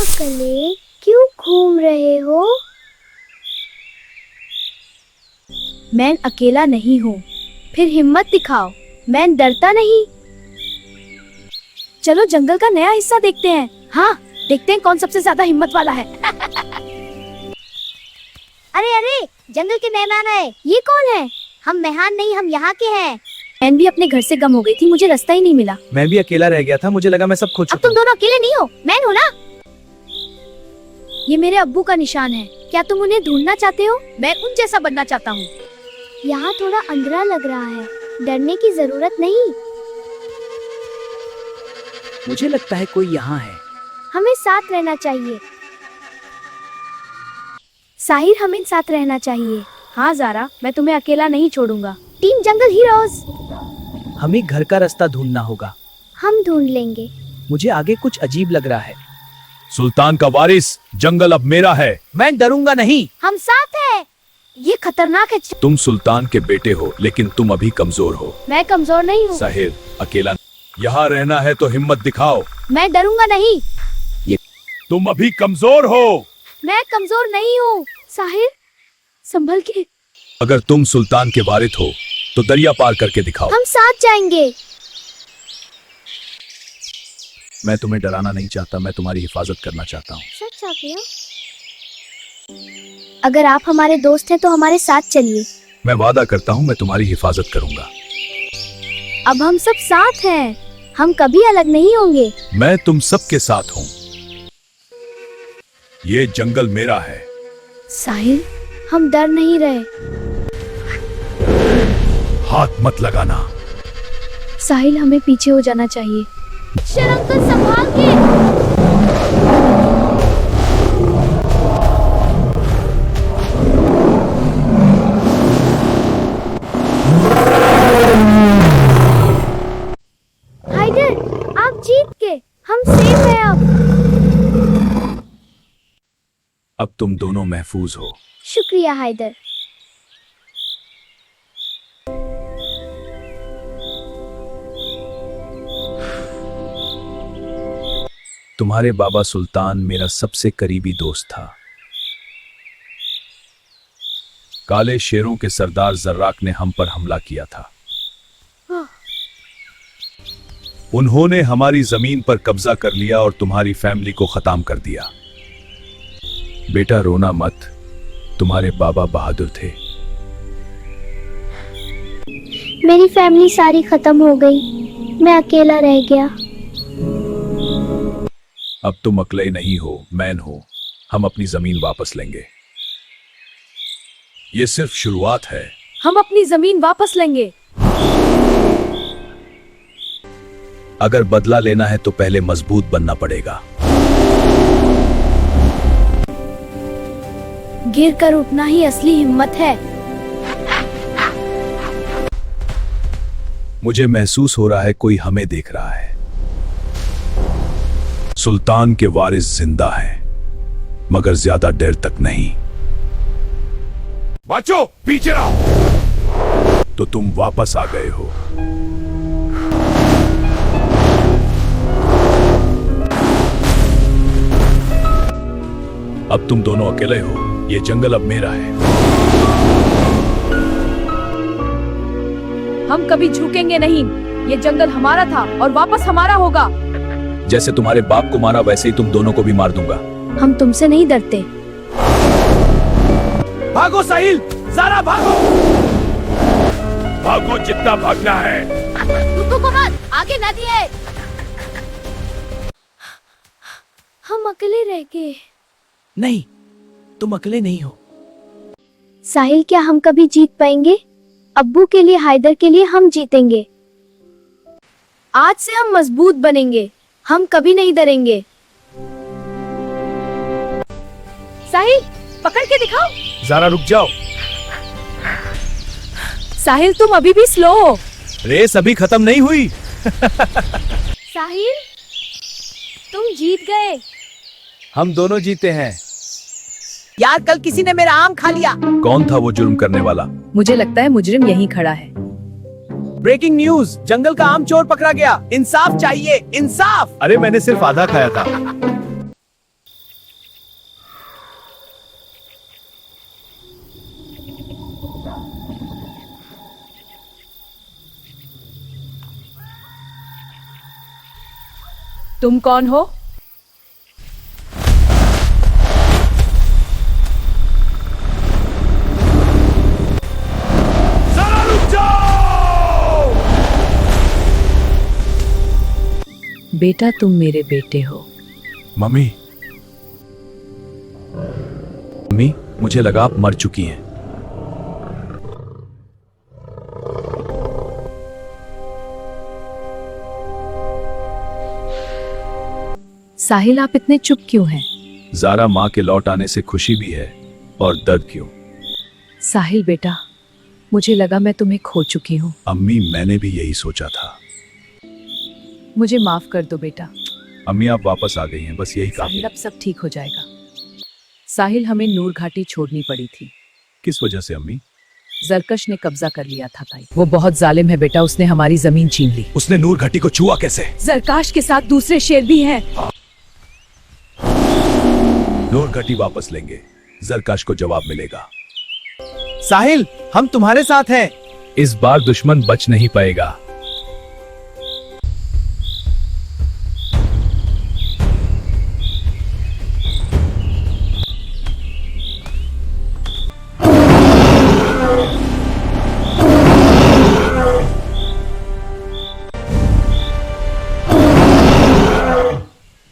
अकेले क्यों घूम रहे हो? मैं अकेला नहीं हूँ। फिर हिम्मत दिखाओ, मैं डरता नहीं। चलो जंगल का नया हिस्सा देखते हैं। हाँ, देखते हैं कौन सबसे ज्यादा हिम्मत वाला है। अरे अरे, जंगल के मेहमान आए। ये कौन है? हम मेहमान नहीं, हम यहाँ के हैं। मैं भी अपने घर से गम हो गई थी, मुझे रास्ता ही नहीं मिला। मैं भी अकेला रह गया था, मुझे लगा मैं सब खो अब चुका तुम हूँ। दोनों अकेले नहीं हो, मैं हूँ ना। ये मेरे अब्बू का निशान है। क्या तुम उन्हें ढूंढना चाहते हो? मैं उन जैसा बनना चाहता हूँ। यहाँ थोड़ा अंधेरा लग रहा है, डरने की जरूरत नहीं। मुझे लगता है कोई यहाँ है। हमें साथ रहना चाहिए। साहिर, हमें साथ रहना चाहिए। हाँ ज़ारा, मैं तुम्हें अकेला नहीं छोड़ूंगा। टीम जंगल हीरोज, हमें घर का रास्ता ढूंढना होगा। हम ढूंढ लेंगे। मुझे आगे कुछ अजीब लग रहा है। सुल्तान का वारिस, जंगल अब मेरा है। मैं डरूंगा नहीं। हम साथ हैं। ये खतरनाक है। तुम सुल्तान के बेटे हो, लेकिन तुम अभी कमजोर हो। मैं कमजोर नहीं हूँ। साहिर, अकेला यहाँ रहना है तो हिम्मत दिखाओ। मैं डरूंगा नहीं। तुम अभी कमजोर हो। मैं कमजोर नहीं हूँ। साहिर, संभल के। अगर तुम सुल्तान के वारिस हो तो दरिया पार करके दिखाओ। हम साथ जाएंगे। मैं तुम्हें डराना नहीं चाहता, मैं तुम्हारी हिफाजत करना चाहता हूँ। सच चाहते हो? अगर आप हमारे दोस्त हैं तो हमारे साथ चलिए। मैं वादा करता हूँ मैं तुम्हारी हिफाजत करूंगा। अब हम सब साथ हैं, हम कभी अलग नहीं होंगे। मैं तुम सबके साथ हूँ। ये जंगल मेरा है। साहिर, हम डर नहीं रहे। हाथ मत लगाना। साहिल, हमें पीछे हो जाना चाहिए। शेर अंकल, संभाल के। हाइडर, आप जीत गए। हम सेफ हैं अब तुम दोनों महफूज हो। शुक्रिया हाइदर। तुम्हारे बाबा सुल्तान मेरा सबसे करीबी दोस्त था। काले शेरों के सरदार जर्राक ने हम पर हमला किया था। उन्होंने हमारी जमीन पर कब्जा कर लिया और तुम्हारी फैमिली को खत्म कर दिया। बेटा, रोना मत, तुम्हारे बाबा बहादुर थे। मेरी फैमिली सारी खत्म हो गई, मैं अकेला रह गया। अब तुम अकेले नहीं हो, मैन हो। हम अपनी जमीन वापस लेंगे। ये सिर्फ शुरुआत है। हम अपनी जमीन वापस लेंगे। अगर बदला लेना है तो पहले मजबूत बनना पड़ेगा। गिर कर उठना ही असली हिम्मत है। मुझे महसूस हो रहा है कोई हमें देख रहा है। सुल्तान के वारिस जिंदा हैं, मगर ज्यादा देर तक नहीं। बच्चों, पीछे रहो। तो तुम वापस आ गए हो। अब तुम दोनों अकेले हो। ये जंगल अब मेरा है। हम कभी झुकेंगे नहीं। ये जंगल हमारा था और वापस हमारा होगा। जैसे तुम्हारे बाप को मारा वैसे ही तुम दोनों को भी मार दूंगा। हम तुमसे नहीं डरते। भागो साहिल, ज़ारा भागो। भागो जितना भागना है। रुको मत, आगे ना दिए। हम अकेले रह गए। नहीं, तुम अकेले नहीं हो। साहिल, क्या हम कभी जीत पाएंगे? अब्बू के लिए, हायदर के लिए हम जीतेंगे। आज से हम मजबूत बनेंगे। हम कभी नहीं डरेंगे। साहिल, पकड़ के दिखाओ। ज़ारा रुक जाओ। साहिल, तुम अभी भी स्लो हो। रेस अभी खत्म नहीं हुई। साहिल, तुम जीत गए। हम दोनों जीते हैं। यार, कल किसी ने मेरा आम खा लिया। कौन था वो जुर्म करने वाला? मुझे लगता है मुजरिम यहीं खड़ा है। ब्रेकिंग न्यूज, जंगल का आम चोर पकड़ा गया। इंसाफ चाहिए, इंसाफ। अरे मैंने सिर्फ आधा खाया था। तुम कौन हो? जरा रुक जाओ। बेटा तुम मेरे बेटे हो। मम्मी, मम्मी, मुझे लगा आप मर चुकी हैं। साहिल आप इतने चुप क्यों हैं? जारा माँ के लौट आने से खुशी भी है और दर्द क्यों। साहिल बेटा, मुझे लगा मैं तुम्हें खो चुकी हूँ। अम्मी, मैंने भी यही सोचा था। मुझे माफ कर दो बेटा। अम्मी, आप वापस आ गई हैं, बस यही काफी साहिल है। अब सब ठीक हो जाएगा। साहिल हमें नूर घाटी छोड़नी पड़ी थी। किस वजह से अम्मी? जरकश ने कब्जा कर लिया था भाई। वो बहुत जालिम है बेटा, उसने हमारी जमीन छीन ली। उसने नूर घाटी को छुआ कैसे? जरकाश के साथ दूसरे शेर भी हैं। नूर घाटी वापस लेंगे, जरकाश को जवाब मिलेगा। साहिल, हम तुम्हारे साथ हैं। इस बार दुश्मन बच नहीं पाएगा।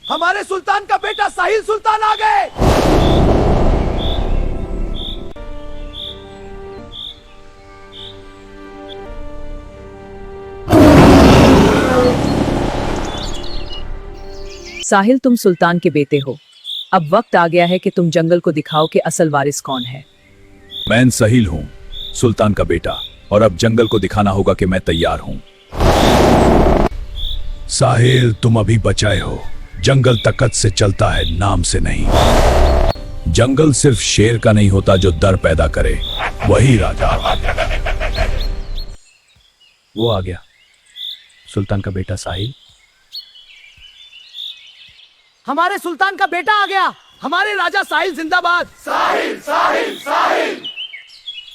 हमारे सुल्तान का बेटा साहिल सुल्तान आ गए। साहिल तुम सुल्तान के बेटे हो। अब वक्त आ गया है कि तुम जंगल को दिखाओ कि असल वारिस कौन है। मैं साहिल हूँ, सुल्तान का बेटा, और अब जंगल को दिखाना होगा कि मैं तैयार हूँ। साहिल, तुम अभी बचाए हो। जंगल ताकत से चलता है, नाम से नहीं। जंगल सिर्फ शेर का नहीं होता जो डर पैदा करे, वही राजा। वो आ गया, सुल्तान का बेटा साहिल। हमारे सुल्तान का बेटा आ गया। हमारे राजा साहिल जिंदाबाद। साहिल साहिल साहिल।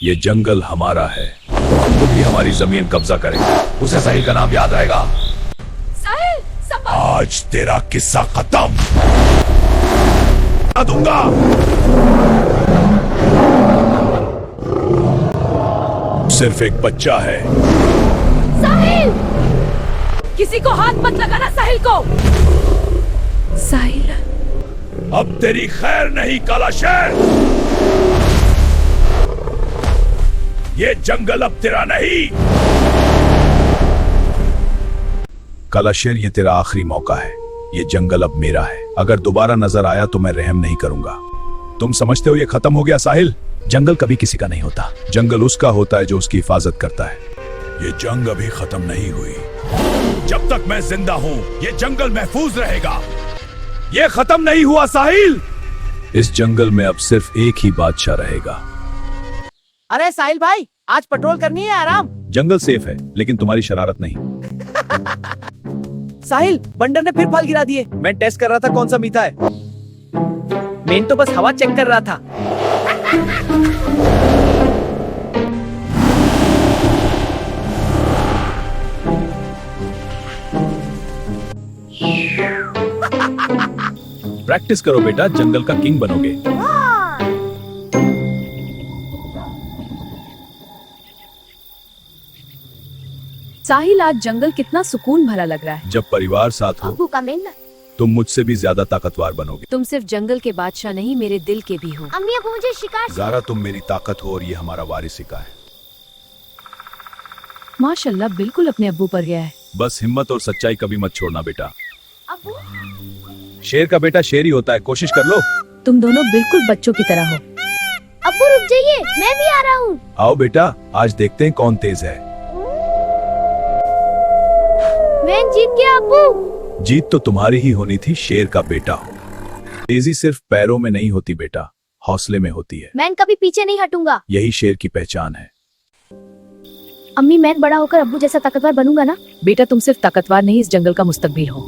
ये जंगल हमारा है, तुम भी हमारी जमीन कब्जा करेगा। उसे साहिल का नाम याद रहेगा। साहिल आज तेरा किस्सा खत्म बता दूंगा। सिर्फ एक बच्चा है। साहिल, किसी को हाथ मत लगाना साहिल को। साहिल, अब तेरी खैर नहीं काला शेर। ये जंगल अब तेरा नहीं। काला शेर, ये तेरा आखिरी मौका है। ये जंगल अब मेरा है। अगर दोबारा नजर आया तो मैं रहम नहीं करूंगा। तुम समझते हो ये खत्म हो गया साहिल? जंगल कभी किसी का नहीं होता। जंगल उसका होता है जो उसकी हिफाजत करता है। ये जंग अभी खत्म नहीं हुई। जब तक मैं जिंदा हूं, ये जंगल महफूज रहेगा। ये खत्म नहीं हुआ साहिल। इस जंगल में अब सिर्फ एक ही बादशाह रहेगा। अरे साहिल भाई, आज पेट्रोल करनी है आराम। जंगल सेफ है, लेकिन तुम्हारी शरारत नहीं। साहिल, बंदर ने फिर फल गिरा दिए। मैं टेस्ट कर रहा था कौन सा मीठा है। मैं तो बस हवा चेक कर रहा था। प्रैक्टिस करो बेटा, जंगल का किंग बनोगे। साहिल आज जंगल कितना सुकून भरा लग रहा है। जब परिवार साथ हो, अब्बू का मेला। तुम मुझसे भी ज्यादा ताकतवर बनोगे। तुम सिर्फ जंगल के बादशाह नहीं, मेरे दिल के भी हो। अम्मी अब्बू मुझे शिकार ज़ारा, तुम मेरी ताकत हो और ये हमारा वारिसिका है। माशाल्लाह, बिल्कुल अपने अब्बू पर गया है। बस हिम्मत और सच्चाई कभी मत छोड़ना बेटा। अब्बू शेर का बेटा शेर ही होता है, कोशिश कर लो। तुम दोनों बिल्कुल बच्चों की तरह हो। अब्बू रुक जाइए, मैं भी आ रहा हूँ। आओ बेटा, आज देखते हैं कौन तेज है। मैं जीत गया अब्बू। जीत तो तुम्हारी ही होनी थी, शेर का बेटा हो। तेजी सिर्फ पैरों में नहीं होती बेटा, हौसले में होती है। मैं कभी पीछे नहीं हटूंगा। यही शेर की पहचान है। अम्मी, मैं बड़ा होकर अब्बू जैसा ताकतवर बनूंगा ना? बेटा तुम सिर्फ ताकतवर नहीं, इस जंगल का मुस्तकबिल हो।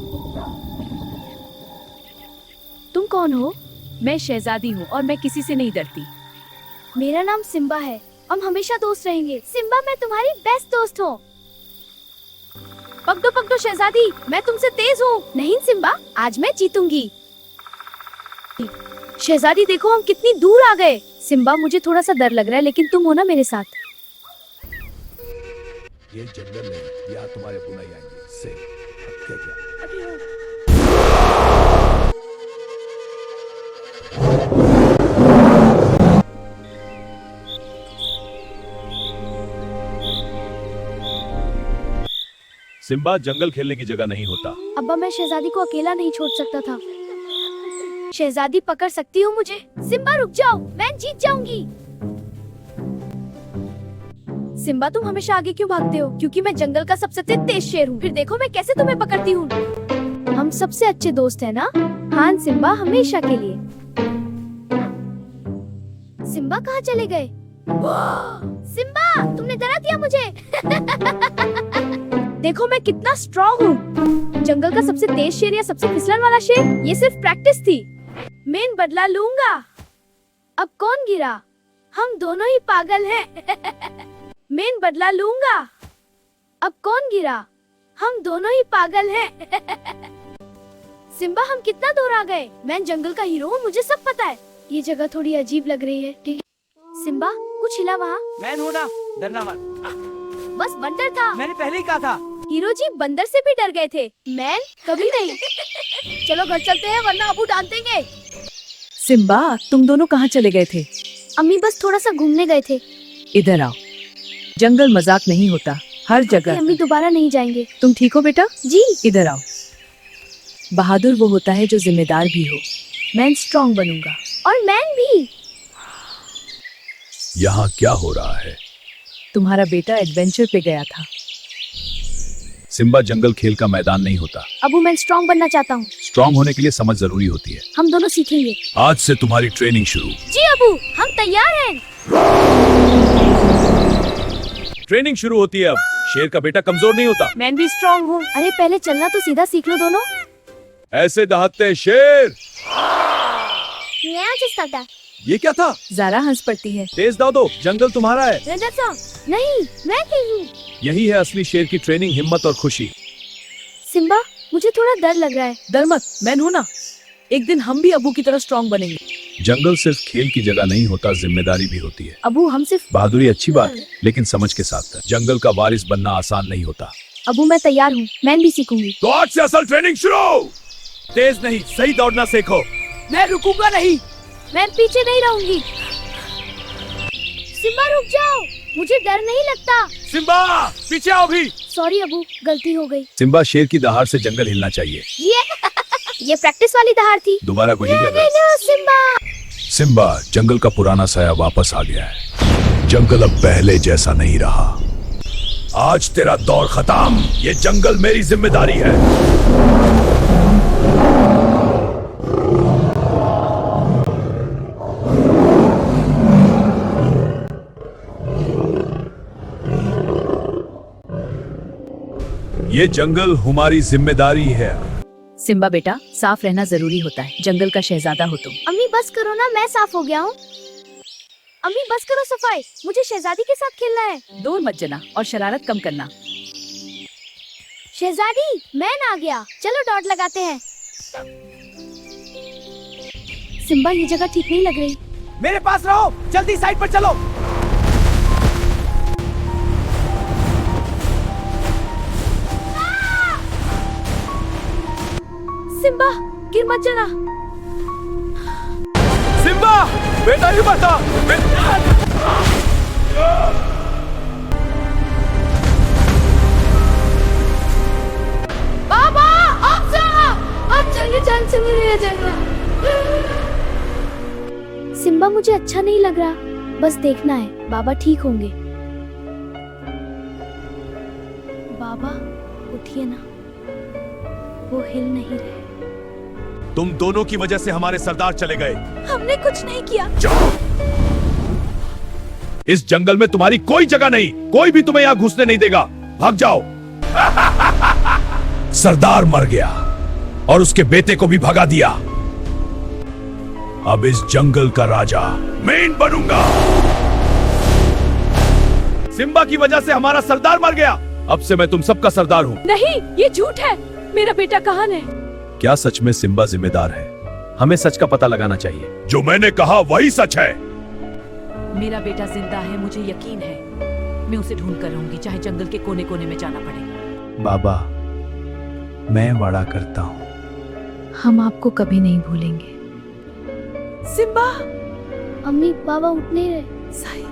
तुम कौन हो? मैं शहजादी हूँ और मैं किसी से नहीं डरती। मेरा नाम सिम्बा है। हम हमेशा दोस्त रहेंगे। सिम्बा, मैं तुम्हारी बेस्ट दोस्त हूँ। पकड़ो शहजादी, मैं तुमसे तेज हूँ। नहीं सिम्बा, आज मैं जीतूंगी। शहजादी देखो, हम कितनी दूर आ गए। सिम्बा, मुझे थोड़ा सा डर लग रहा है, लेकिन तुम हो ना मेरे साथ। ये जंगल नहीं, यहाँ तुम्हारे बुनाई आएंगे। से हटके क्या? सिम्बा, जंगल खेलने की जगह नहीं होता। अब्बा, मैं शहजादी को अकेला नहीं छोड़ सकता था। शहजादी, पकड़ सकती हो मुझे? सिम्बा रुक जाओ, मैं जीत जाऊंगी। सिम्बा, तुम हमेशा आगे क्यों भागते हो? क्योंकि मैं जंगल का सबसे तेज शेर हूँ। फिर देखो मैं कैसे तुम्हें पकड़ती हूँ। हम सबसे अच्छे दोस्त हैं ना? हाँ सिम्बा, हमेशा के लिए। सिम्बा कहाँ चले गए? सिम्बा, तुमने डरा दिया मुझे। देखो मैं कितना स्ट्रॉन्ग हूँ। जंगल का सबसे तेज शेर या सबसे फिसलन वाला शेर, ये सिर्फ प्रैक्टिस थी। मैं इन बदला लूंगा। अब कौन गिरा? हम दोनों ही पागल हैं। मैं इन बदला लूंगा। अब कौन गिरा? हम दोनों ही पागल हैं। सिम्बा, हम कितना दूर आ गए? मैं जंगल का हीरो हूँ, मुझे सब पता है। ये जगह थोड़ी अजीब लग रही है। ठीक है सिम्बा, कुछ हिला वहाँ? मैं हूं ना, डरना मत। बस बंदर था। मैंने पहले ही कहा था। हीरो जी बंदर से भी डर गए थे। मैं कभी नहीं। चलो घर चलते हैं, वरना अबू डांट देंगे। सिम्बा, तुम दोनों कहाँ चले गए थे? अम्मी, बस थोड़ा सा घूमने गए थे। इधर आओ। जंगल मजाक नहीं होता, हर जगह। अम्मी, दोबारा नहीं जाएंगे। तुम ठीक हो बेटा? जी। इधर आओ। बहादुर वो होता है जो जिम्मेदार भी हो। मैं स्ट्रॉन्ग बनूंगा। और मैन भी। यहाँ क्या हो रहा है? तुम्हारा बेटा एडवेंचर पे गया था। सिम्बा, जंगल खेल का मैदान नहीं होता। अबू, मैं स्ट्रॉन्ग बनना चाहता हूँ। स्ट्रॉन्ग होने के लिए समझ जरूरी होती है। हम दोनों सीखेंगे। आज से तुम्हारी ट्रेनिंग शुरू। जी अबू, हम तैयार हैं। ट्रेनिंग शुरू होती है अब। शेर का बेटा कमजोर नहीं होता। मैं भी स्ट्रॉन्ग हूँ। अरे पहले चलना तो सीधा सीख लो दोनों। ऐसे दहाड़ते हैं शेर। ये क्या था? ज़ारा हंस पड़ती है। तेज दाव दो, जंगल तुम्हारा है। नहीं, मैं नहीं हूँ। यही है असली शेर की ट्रेनिंग, हिम्मत और खुशी। सिम्बा, मुझे थोड़ा डर लग रहा है। डर मत, मैं हूँ ना। एक दिन हम भी अबू की तरह स्ट्रॉन्ग बनेंगे। जंगल सिर्फ खेल की जगह नहीं होता, जिम्मेदारी भी होती है। अबू, हम सिर्फ। बहादुरी अच्छी बात है, लेकिन समझ के साथ है। जंगल का वारिस बनना आसान नहीं होता। अबू, मैं तैयार हूँ, मैं भी सीखूंगी। तो आज से असल ट्रेनिंग शुरू। तेज नहीं, सही दौड़ना सीखो। मैं रुकूंगा नहीं। मैं पीछे नहीं रहूंगी। सिम्बा रुक जाओ, मुझे डर नहीं लगता। सिम्बा, पीछे आओ भी। सॉरी अबू, गलती हो गई। सिम्बा, शेर की दहाड़ से जंगल हिलना चाहिए। ये प्रैक्टिस वाली दहाड़ थी। दोबारा कोई नहीं कर सिम्बा। सिम्बा, जंगल का पुराना साया वापस आ गया है। जंगल अब पहले जैसा नहीं रहा। आज तेरा दौर खत्म। ये जंगल मेरी जिम्मेदारी है। ये जंगल हमारी जिम्मेदारी है। सिम्बा बेटा, साफ रहना जरूरी होता है। जंगल का शहजादा हो तुम। अम्मी बस करो ना, मैं साफ हो गया हूँ। अम्मी बस करो सफाई, मुझे शहजादी के साथ खेलना है। दूर मत जाना और शरारत कम करना। शहजादी, मैन आ गया, चलो डॉट लगाते हैं। सिम्बा, ये जगह ठीक नहीं लग रही। मेरे पास रहो, जल्दी साइड पर चलो। सिम्बा, गिर मत जाना। सिम्बा, बेटा ही बता। बाबा, अब चलिए, जान से मेरे जंगल। सिम्बा, मुझे अच्छा नहीं लग रहा। बस देखना है, बाबा ठीक होंगे। बाबा, उठिए ना, वो हिल नहीं रहे। तुम दोनों की वजह से हमारे सरदार चले गए। हमने कुछ नहीं किया। जाओ। इस जंगल में तुम्हारी कोई जगह नहीं। कोई भी तुम्हें यहाँ घुसने नहीं देगा। भाग जाओ। सरदार मर गया और उसके बेटे को भी भगा दिया। अब इस जंगल का राजा मैं बनूंगा। सिम्बा की वजह से हमारा सरदार मर गया। अब से मैं तुम सबका सरदार हूँ। नहीं, ये झूठ है। मेरा बेटा कहाँ है? क्या सच में सिम्बा जिम्मेदार है? हमें सच का पता लगाना चाहिए। जो मैंने कहा वही सच है। मेरा बेटा जिंदा है, मुझे यकीन है। मैं उसे ढूंढ कर रहूंगी, चाहे जंगल के कोने कोने में जाना पड़े। बाबा, मैं वादा करता हूँ। हम आपको कभी नहीं भूलेंगे। सिम्बा। अम्मी, बाबा उठ नहीं रहे। साहिल।